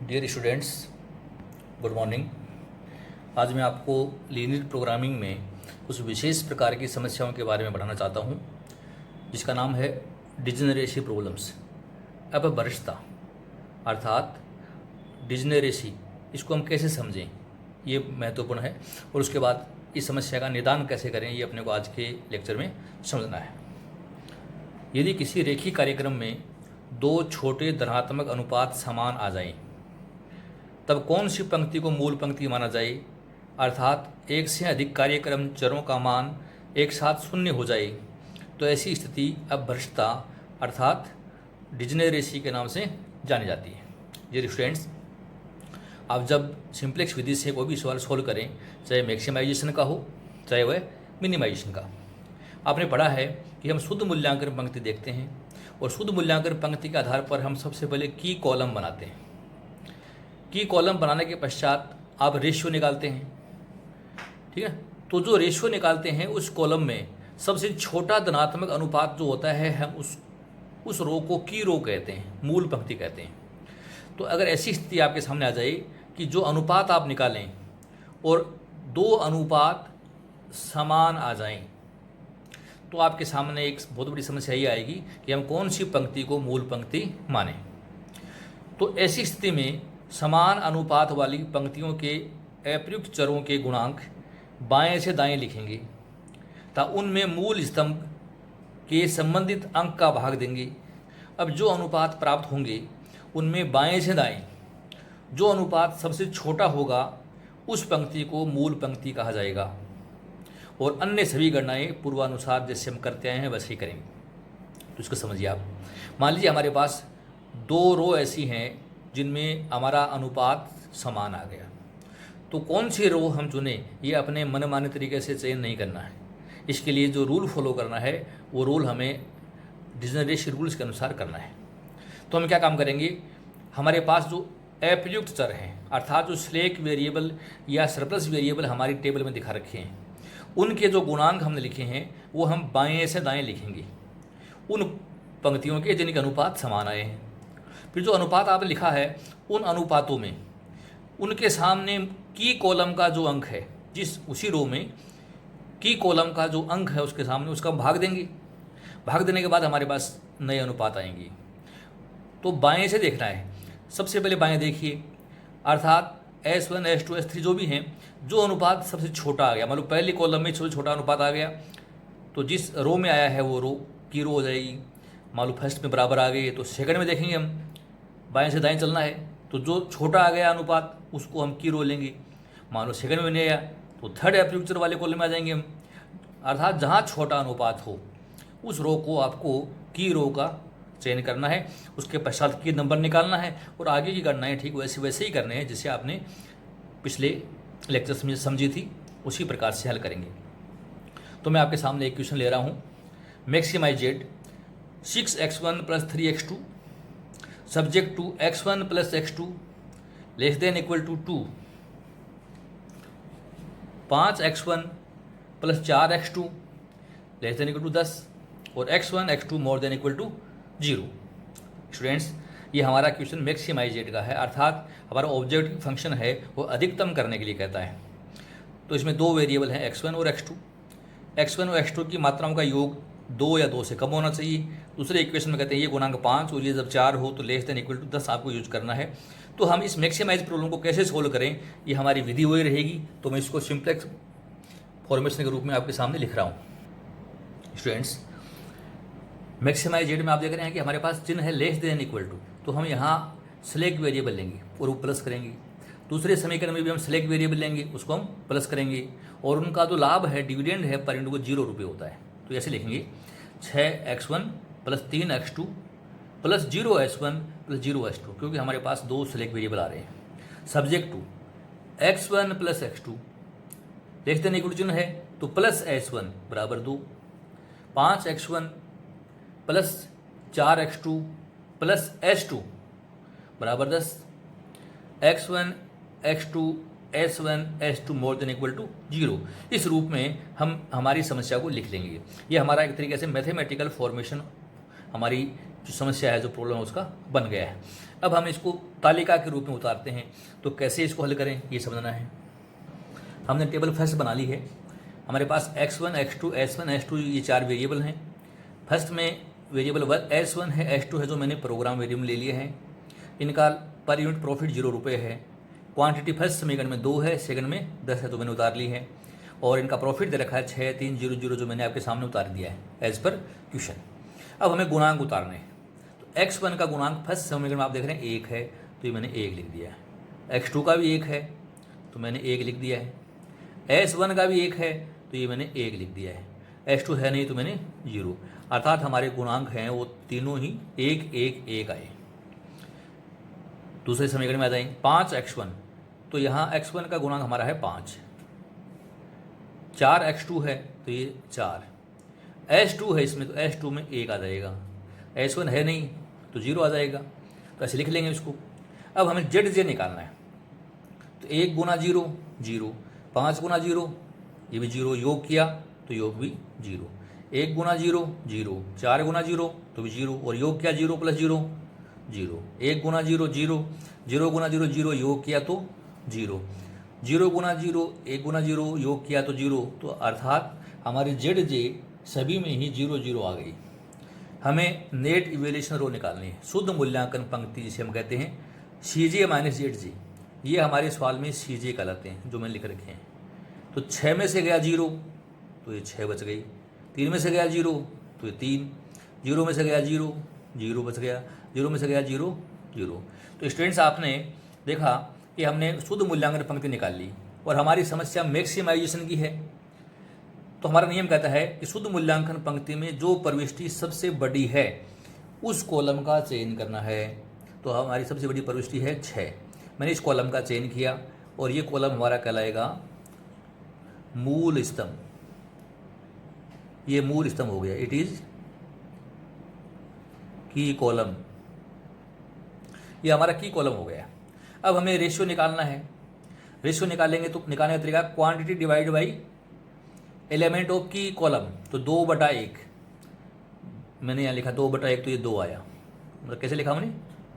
Dear students, good morning. आज मैं आपको लीनियर प्रोग्रामिंग में कुछ विशेष प्रकार की समस्याओं के बारे में बताना चाहता हूं, जिसका नाम है डिजनरेसी प्रॉब्लम्स। अपभ्रष्टता अर्थात डिजनरेसी, इसको हम कैसे समझें, ये महत्वपूर्ण है। और उसके बाद इस समस्या का निदान कैसे करें, ये अपने को आज के लेक्चर में समझना है। यदि किसी रेखीय कार्यक्रम में दो छोटे धनात्मक अनुपात समान आ जाएं, तब कौन सी पंक्ति को मूल पंक्ति माना जाए, अर्थात एक से अधिक कार्यक्रम चरों का मान एक साथ शून्य हो जाए, तो ऐसी स्थिति अपभ्रष्टता अर्थात डिजनरेसी के नाम से जानी जाती है। डियर स्टूडेंट्स, आप जब सिंप्लेक्स विधि से कोई भी सवाल सोल्व करें, चाहे मैक्सिमाइजेशन का हो चाहे वह मिनिमाइजेशन का, आपने पढ़ा है कि हम शुद्ध मूल्यांकन पंक्ति देखते हैं और शुद्ध मूल्यांकन पंक्ति के आधार पर हम सबसे पहले की कॉलम बनाते हैं। की कॉलम बनाने के पश्चात आप रेशियो निकालते हैं, ठीक है। तो जो रेशियो निकालते हैं उस कॉलम में सबसे छोटा धनात्मक अनुपात जो होता है, हम उस रो को की रो कहते हैं, मूल पंक्ति कहते हैं। तो अगर ऐसी स्थिति आपके सामने आ जाए कि जो अनुपात आप निकालें और दो अनुपात समान आ जाएं, तो आपके सामने एक बहुत बड़ी समस्या ये आएगी कि हम कौन सी पंक्ति को मूल पंक्ति माने। तो ऐसी स्थिति में समान अनुपात वाली पंक्तियों के अप्रयुक्त चरों के गुणांक बाएं से दाएं लिखेंगे तथा उनमें मूल स्तंभ के संबंधित अंक का भाग देंगे। अब जो अनुपात प्राप्त होंगे उनमें बाएं से दाएं जो अनुपात सबसे छोटा होगा उस पंक्ति को मूल पंक्ति कहा जाएगा, और अन्य सभी गणनाएं पूर्वानुसार जैसे हम करते आए हैं वैसे ही करेंगे। तो इसको समझिए आप। मान लीजिए हमारे पास दो रो ऐसी हैं जिनमें हमारा अनुपात समान आ गया, तो कौन सी रो हम चुने, ये अपने मनमाने तरीके से चयन नहीं करना है। इसके लिए जो रूल फॉलो करना है वो रूल हमें डिजनरेसी रूल्स के अनुसार करना है। तो हम क्या काम करेंगे, हमारे पास जो अप्रयुक्त चर हैं अर्थात जो स्लैक वेरिएबल या सरप्लस वेरिएबल हमारी टेबल में दिखा रखे हैं, उनके जो गुणांक हमने लिखे हैं वो हम बाएं से दाएं लिखेंगे उन पंक्तियों के जिनके अनुपात समान आए हैं। फिर जो अनुपात आपने लिखा है उन अनुपातों में उनके सामने की कॉलम का जो अंक है, जिस उसी रो में की कॉलम का जो अंक है उसके सामने उसका भाग देंगे। भाग देने के बाद हमारे पास नए अनुपात आएंगे। तो बाएं से देखना है। सबसे पहले बाएं देखिए, अर्थात S1 S2 S3 जो भी हैं, जो अनुपात सबसे छोटा आ गया, मतलब पहली कॉलम में सबसे छोटा अनुपात आ गया, तो जिस रो में आया है वो रो की रो हो जाएगी। मान लो फर्स्ट में बराबर आ गई तो सेकंड में देखेंगे हम, बाएं से दाएं चलना है, तो जो छोटा आ गया अनुपात उसको हम की रो लेंगे। मान लो सेकंड में नहीं आया तो थर्ड अप्रयुक्त चर वाले कॉलम में आ जाएंगे हम। अर्थात जहाँ छोटा अनुपात हो उस रो को आपको की रो का चयन करना है, उसके पश्चात की नंबर निकालना है और आगे की गणनाएं ठीक वैसे ही करने हैं जिसे आपने पिछले लेक्चर्स में समझी थी, उसी प्रकार से हल करेंगे। तो मैं आपके सामने एक क्वेश्चन ले रहा हूँ। मैक्सिमाइजेड 6x1 + 3x2 subject to x1 + x2 <= 2, 5x1 + 4x2 <= 10 और x1 x2 > 0। स्टूडेंट्स, ये हमारा क्वेश्चन मैक्सिमाइजेड का है, अर्थात हमारा ऑब्जेक्टिव फंक्शन है वो अधिकतम करने के लिए कहता है। तो इसमें दो वेरिएबल हैं x1 और x2। x1 और x2 की मात्राओं का योग 2 या 2 से कम होना चाहिए। दूसरे इक्वेशन में कहते हैं ये गुणांक 5 और ये जब 4 हो तो <= 10 आपको यूज करना है। तो हम इस मैक्सिमाइज प्रॉब्लम को कैसे सोल्व करें, ये हमारी विधि वही रहेगी। तो मैं इसको सिंप्लेक्स फॉर्मेशन के रूप में आपके सामने लिख रहा हूँ। स्टूडेंट्स, मैक्सिमाइजेड में आप देख रहे हैं कि हमारे पास चिन्ह है <= तो हम यहाँ स्लैक वेरिएबल लेंगे और वो प्लस करेंगे। दूसरे समीकरण में भी हम स्लैक वेरिएबल लेंगे, उसको हम प्लस करेंगे, और उनका जो लाभ है डिविडेंड है पर यूनिट को 0 रुपये होता है। तो ऐसे लिखेंगे 6x1 + 3x2 + 0h1 + 0h2, क्योंकि हमारे पास दो स्लैक वेरिएबल आ रहे हैं। सब्जेक्ट टू x1 + x2 <= चिन्ह है तो plus h1 = 2, 5x1 + 4x2 + h2 = 10, x1 x2 s1 s2 <= 0। इस रूप में हम हमारी समस्या को लिख लेंगे। ये हमारा एक तरीके से मैथमेटिकल फॉर्मेशन हमारी जो समस्या है, जो प्रॉब्लम है, उसका बन गया है। अब हम इसको तालिका के रूप में उतारते हैं, तो कैसे इसको हल करें ये समझना है। हमने टेबल फर्स्ट बना ली है। हमारे पास x1, x2, s1, s2 ये 4 वेरिएबल हैं। फर्स्ट में वेरिएबल s1 है, s2 है, जो मैंने प्रोग्राम वेरिएबल ले लिए हैं। इनका पर यूनिट प्रॉफिट 0 रुपये है। क्वांटिटी फर्स्ट समीकरण में 2 है, सेकंड में 10 है, तो मैंने उतार ली है। और इनका प्रॉफिट दे रखा है 6300, जो मैंने आपके सामने उतार दिया है एज पर क्वेश्चन। अब हमें गुणांक उतारने हैं। तो x1 का गुणांक फर्स्ट समीकरण में आप देख रहे हैं 1 है, तो ये मैंने 1 लिख दिया है। x2 का भी 1 है, तो मैंने 1 लिख दिया है। s1 का भी 1 है, तो ये मैंने 1 लिख दिया है। s2 है नहीं, तो मैंने 0। अर्थात हमारे गुणांक हैं वो तीनों ही 1 1 1 आए। दूसरे समीकरण में आ जाएंगे 5x1, तो यहाँ x1 का गुणांक हमारा है 5। 4x2 है, तो ये 4। s2 है इसमें, तो s2 में 1 आ जाएगा। s1 है नहीं, तो 0 आ जाएगा। तो ऐसे लिख लेंगे इसको। अब हमें ZJ निकालना है। तो 1 गुना 0 0, 5 गुना 0 ये भी 0, योग किया तो योग भी 0। 1 गुना 0 0, 4 गुना 0 तो भी 0, और योग किया 0 प्लस 0 0। 1 गुना 0 0, 0 गुना 0 0, योग किया तो 0। 0 गुना 0, 1 गुना 0, योग किया तो 0। तो अर्थात हमारी ZJ सभी में ही 0 0 आ गई। हमें नेट इवेल्यूशन रो निकालनी है, शुद्ध मूल्यांकन पंक्ति जिसे हम कहते हैं CJ माइनस ZJ। ये हमारे सवाल में CJ कहलाते हैं, जो मैंने लिख रखे हैं। तो 6 में से गया 0, तो ये 6 बच गई। 3 में से गया 0, तो ये 3। 0 में से गया 0, 0 बच गया। 0 में से गया 0 0। तो स्टूडेंट्स, आपने देखा कि हमने शुद्ध मूल्यांकन पंक्ति निकाल ली, और हमारी समस्या मैक्सिमाइजेशन की है। तो हमारा नियम कहता है कि शुद्ध मूल्यांकन पंक्ति में जो प्रविष्टि सबसे बड़ी है उस कॉलम का चयन करना है। तो हमारी सबसे बड़ी प्रविष्टि है 6। मैंने इस कॉलम का चयन किया, और ये कॉलम हमारा कहलाएगा मूल स्तंभ। ये मूल स्तंभ हो गया, इट इज की कॉलम। ये हमारा की कॉलम हो गया। अब हमें रेशियो निकालना है। रेशियो निकालेंगे तो निकालने का तरीका quantity divide by element of की कॉलम। तो 2/1 मैंने यहाँ लिखा 2/1, तो ये 2 आया। मतलब कैसे लिखा मैंने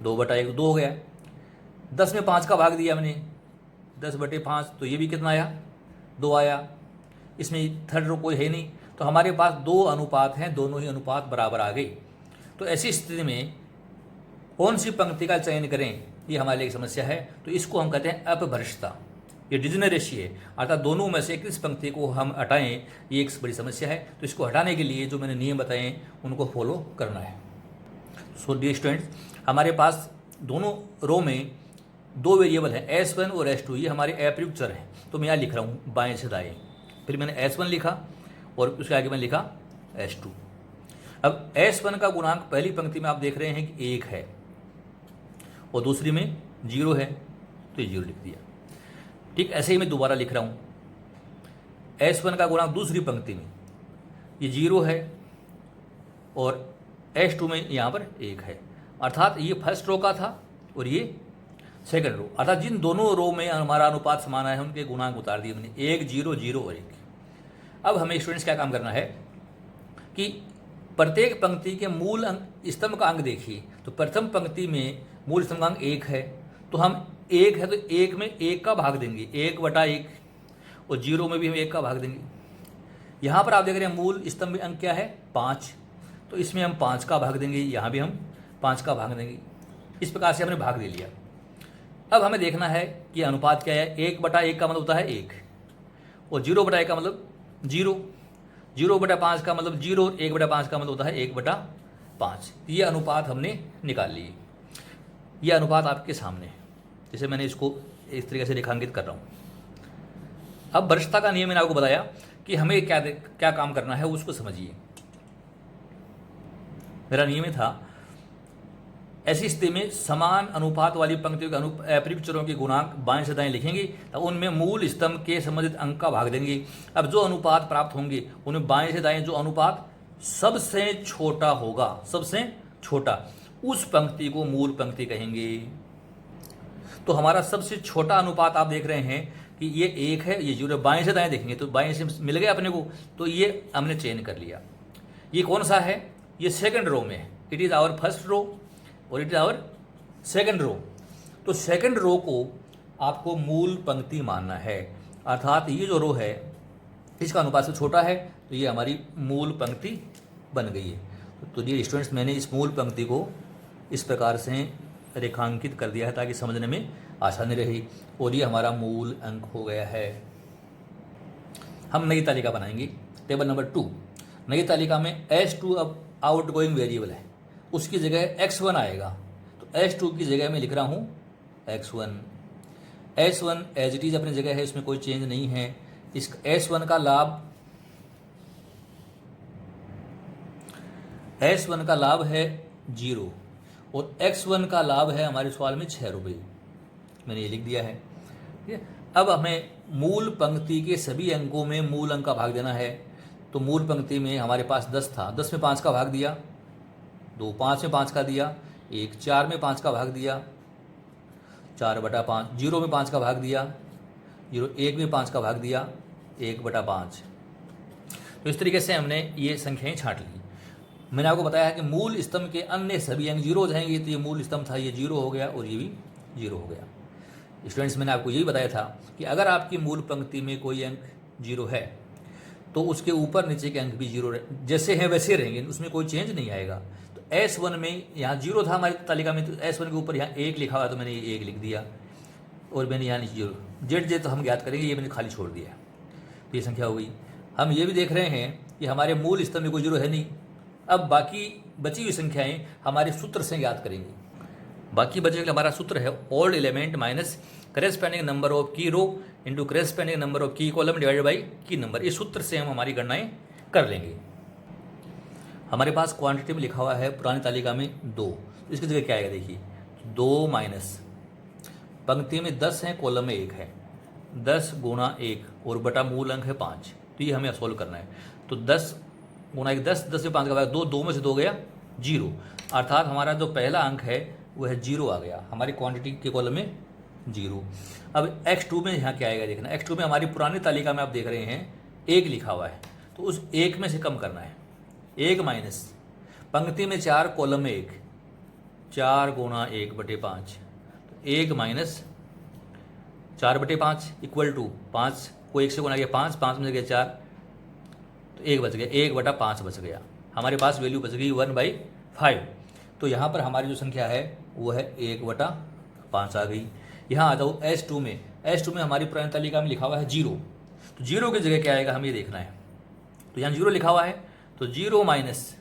2/1, 2 हो गया। 10 में 5 का भाग दिया मैंने, 10/5, तो ये भी कितना आया 2 आया। इसमें थर्ड रो कोई है नहीं, तो हमारे पास 2 अनुपात हैं, दोनों ही अनुपात बराबर आ गई। तो ऐसी स्थिति में कौन सी पंक्ति का चयन करें, ये हमारे लिए एक समस्या है। तो इसको हम कहते हैं अपभ्रष्टता। ये डिजनरेसी है, अर्थात दोनों में से किस पंक्ति को हम हटाएं, ये एक बड़ी समस्या है। तो इसको हटाने के लिए जो मैंने नियम बताए उनको फॉलो करना है। सो डियर स्टूडेंट्स, हमारे पास दोनों रो में 2 वेरिएबल हैं, s1 और s2। ये हमारे अप्रयुक्त चर हैं। तो मैं यहाँ लिख रहा हूँ बाएं से दाएं। फिर मैंने s1 लिखा, और उसके आगे मैंने लिखा s2। अब s1 का गुणांक पहली पंक्ति में आप देख रहे हैं कि 1 है, और दूसरी में 0 है, तो ये 0 लिख दिया। ठीक ऐसे ही मैं दोबारा लिख रहा हूँ, s1 का गुणांक दूसरी पंक्ति में ये 0 है, और s2 में यहाँ पर 1 है। अर्थात ये फर्स्ट रो का था और ये सेकंड रो, अर्थात जिन दोनों रो में हमारा अनुपात समान है उनके गुणांक उतार दिए मैंने, 1 0 0 और 1। अब हमें स्टूडेंट्स क्या काम करना है कि प्रत्येक पंक्ति के मूल अंक स्तंभ का अंक देखिए। तो प्रथम पंक्ति में मूल स्तंभ का अंक 1 है, तो हम 1 है तो 1 में 1 का भाग देंगे, 1/1, और 0 में भी हम 1 का भाग देंगे। यहाँ पर आप देख रहे हैं मूल स्तंभ में अंक क्या है 5, तो इसमें हम 5 का भाग देंगे, यहाँ भी हम 5 का भाग देंगे। इस प्रकार से हमने भाग दे लिया। अब हमें देखना है कि अनुपात क्या है। 1/1 का मतलब होता है 1, और 0/1 का मतलब 0, 0/5 का मतलब 0, और 1/5 का मतलब होता है 1/5। ये अनुपात हमने निकाल लिए। ये अनुपात आपके सामने है, जैसे मैंने इसको इस तरीके से रेखांकित कर रहा हूँ। अब भ्रष्टता का नियम मैंने आपको बताया कि हमें क्या काम करना है, उसको समझिए। मेरा नियम था ऐसी स्थिति में समान अनुपात वाली पंक्तियों के अप्रयुक्त चरों के गुणांक बाएं से दाएं लिखेंगे, तो उनमें मूल स्तंभ के संबंधित अंक का भाग देंगे। अब जो अनुपात प्राप्त होंगे उनमें बाएं से दाएं जो अनुपात सबसे छोटा होगा, सबसे छोटा, उस पंक्ति को मूल पंक्ति कहेंगे। तो हमारा सबसे छोटा अनुपात आप देख रहे हैं कि ये 1 है, ये 0। बाएं से दाएं देखेंगे तो बाएं से मिल गया अपने को, तो ये हमने चयन कर लिया। ये कौन सा है, ये सेकंड रो में है, it is our first row और it is our second row. तो सेकंड रो को आपको मूल पंक्ति मानना है, अर्थात ये जो रो है इसका अनुपात से छोटा है तो ये हमारी मूल पंक्ति बन गई है। तो ये स्टूडेंट्स, मैंने इस मूल पंक्ति को इस प्रकार से रेखांकित कर दिया है ताकि समझने में आसानी रहे, और ये हमारा मूल अंक हो गया है। हम नई तालिका बनाएंगे, टेबल नंबर 2। नई तालिका में S2 अब आउट गोइंग वेरिएबल है, उसकी जगह x1 आएगा, तो S2 की जगह मैं लिख रहा हूँ x1। S1 as it is अपनी जगह है, इसमें कोई चेंज नहीं है। इस S1 का लाभ है 0 और x1 का लाभ है हमारे सवाल में 6 रुपये, मैंने ये लिख दिया है। ठीक है, अब हमें मूल पंक्ति के सभी अंकों में मूल अंक का भाग देना है। तो मूल पंक्ति में हमारे पास 10 था, 10 में 5 का भाग दिया, 2 5 में 5 का दिया, 1 4 में 5 का भाग दिया, 4/5, 0 में 5 का भाग दिया, 0 1 में 5 का भाग दिया, 1/5। तो इस तरीके से हमने ये संख्याएं छांट ली। मैंने आपको बताया कि मूल स्तंभ के अन्य सभी अंक 0 हो जाएंगे, तो ये मूल स्तंभ था, ये 0 हो गया और ये भी 0 हो गया। स्टूडेंट्स, मैंने आपको यही बताया था कि अगर आपकी मूल पंक्ति में कोई अंक 0 है तो उसके ऊपर नीचे के अंक भी 0 जैसे हैं वैसे रहेंगे, उसमें कोई चेंज नहीं आएगा। तो S1 में यहाँ 0 था हमारी तालिका में, तो S1 के ऊपर यहाँ 1 लिखा हुआ, तो मैंने ये 1 लिख दिया, और मैंने यहाँ नीचे 0 Z तो हम ज्ञात करेंगे, ये मैंने खाली छोड़ दिया। तो ये संख्या हो गई। हम ये भी देख रहे हैं कि हमारे मूल स्तंभ में कोई 0 है नहीं। अब बाकी बची हुई संख्याएं हमारे सूत्र से ज्ञात करेंगे। बाकी बचे हुए हमारा सूत्र है old element minus corresponding number of की row into corresponding number of की कॉलम डिवाइडेड बाई की नंबर। इस सूत्र से हम हमारी गणनाएं कर लेंगे। हमारे पास क्वांटिटी में लिखा हुआ है पुरानी तालिका में 2, इसकी जगह क्या आएगा देखिए, 2 माइनस पंक्ति में 10 है, कॉलम में 1 है, 10 गुणा 1 और बटा मूल अंक है 5। तो ये हमें सोल्व करना है। तो 10 गुणा 1 10, 10 में 5 का भाग 2, 2 में से 2 गया 0, अर्थात हमारा जो पहला अंक है वह 0 आ गया हमारी क्वांटिटी के कॉलम में 0। अब x2 में यहाँ क्या आएगा देखना। x2 में हमारी पुरानी तालिका में आप देख रहे हैं 1 लिखा हुआ है, तो उस 1 में से कम करना है। 1 माइनस पंक्ति में 4, कॉलम में 1, 4 गुणा 1/5, तो 1 माइनस 4/5 इक्वल टू 5 को 1 से गुणा किया 5, 5 में से गया 4, तो 1 बच गया, 1/5 बच गया। हमारे पास वैल्यू बच गई 1/5। तो यहाँ पर हमारी जो संख्या है वो है 1/5 आ गई। यहाँ आ जाओ S2 में। S2 में हमारी पुरानी तालिका में लिखा हुआ है 0, तो 0 की जगह क्या आएगा हमें ये देखना है। तो यहाँ 0 लिखा हुआ है, तो 0 माइनस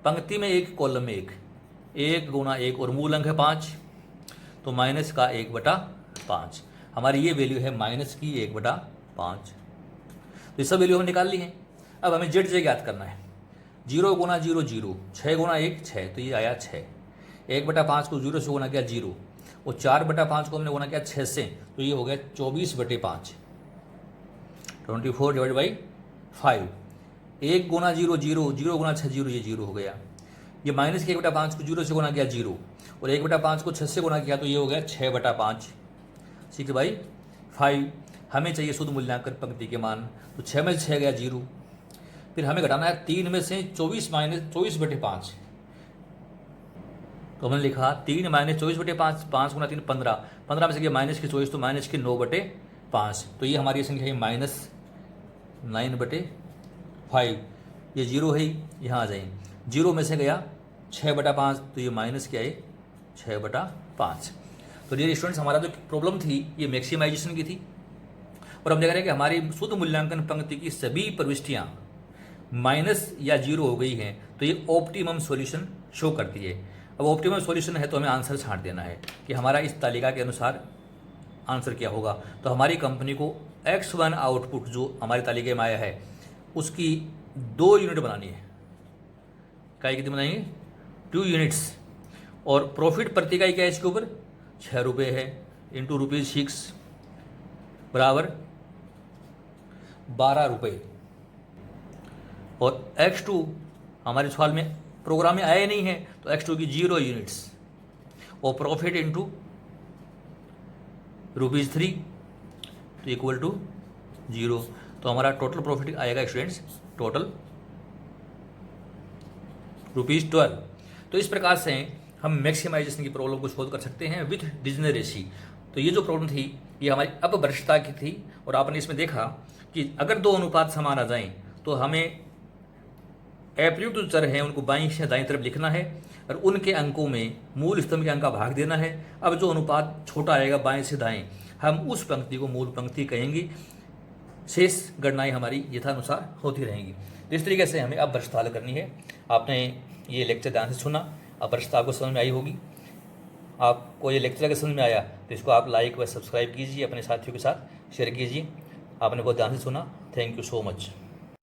पंक्ति में 1, कॉलम में 1, 1 गुणा 1 और मूल अंक है 5, तो माइनस का 1/5। हमारी ये वैल्यू है माइनस की 1/5। तो ये सब वैल्यू हम निकाल ली है। अब हमें जेड जे ज्ञात करना है। 0 गुणा 0 0, 6 गुणा 1 6, तो ये आया 6। 1/5 को 0 से गुणा किया 0, और 4/5 को हमने गुणा किया 6 से, तो ये हो गया 24/5, 24 डिवाइड बाई 5। 1 गुणा 0 0, 0 गुणा 6 0, ये 0 हो गया। ये माइनस के 1/5 को 0 से गुणा किया 0, और 1/5 को 6 से गुणा किया, तो ये हो गया 6/5, 6/5। हमें चाहिए शुद्ध मूल्यांकन पंक्ति के मान, तो 6 में 6 गया 0। फिर हमें घटाना है 3 में से 24 माइनस 24/5, तो हमने लिखा 3 माइनस 24/5, 5 गुना 3 15, 15 में से गया माइनस के 24, तो माइनस के 9/5, तो ये हमारी संख्या है माइनस 9/5। ये 0 है, यहाँ आ जाए, 0 में से गया 6/5, तो ये माइनस क्या है 6/5। तो डियर स्टूडेंट्स, हमारा जो प्रॉब्लम थी ये मैक्सिमाइजेशन की थी, और हम देख रहे हैं कि हमारी शुद्ध मूल्यांकन पंक्ति की सभी प्रविष्टियाँ माइनस या 0 हो गई हैं, तो ये ऑप्टिमम सॉल्यूशन शो करती है। अब ऑप्टिमम सॉल्यूशन है तो हमें आंसर छांट देना है कि हमारा इस तालिका के अनुसार आंसर क्या होगा। तो हमारी कंपनी को X1 आउटपुट जो हमारी तालिका में आया है उसकी 2 यूनिट बनानी है। इकाई कितनी बनाएंगे? 2 यूनिट्स। और प्रॉफिट प्रति इकाई क्या है इसके ऊपर? 6 रुपये है, इंटू ₹6 बराबर 12 रुपये। और X2 हमारे सवाल में प्रोग्राम में आया नहीं है, तो X2 की 0 यूनिट्स, और प्रॉफिट इंटू ₹3, तो इक्वल टू 0। तो हमारा टोटल प्रॉफिट आएगा स्टूडेंट्स, टोटल ₹12। तो इस प्रकार से हम मैक्सिमाइजेशन की प्रॉब्लम को सोल्व कर सकते हैं विथ डिजनरेसी। तो ये जो प्रॉब्लम थी ये हमारी अपभ्रष्टता की थी, और आपने इसमें देखा कि अगर दो अनुपात समान आ जाएं तो हमें एब्सोल्यूट जो चर हैं उनको बाईं से दाईं तरफ लिखना है और उनके अंकों में मूल स्तंभ के अंक का भाग देना है। अब जो अनुपात छोटा आएगा बाएं से दाएं, हम उस पंक्ति को मूल पंक्ति कहेंगे। शेष गणनाएं हमारी यथानुसार होती रहेंगी। तो इस तरीके से हमें अब भ्रष्टता हल करनी है। आपने ये लेक्चर ध्यान से सुना, अब भ्रष्टता आपको समझ में आई होगी। आपको ये लेक्चर अगर समझ में आया तो इसको आप लाइक व सब्सक्राइब कीजिए, अपने साथियों के साथ शेयर कीजिए। आपने बहुत ध्यान से सुना। Thank you so much.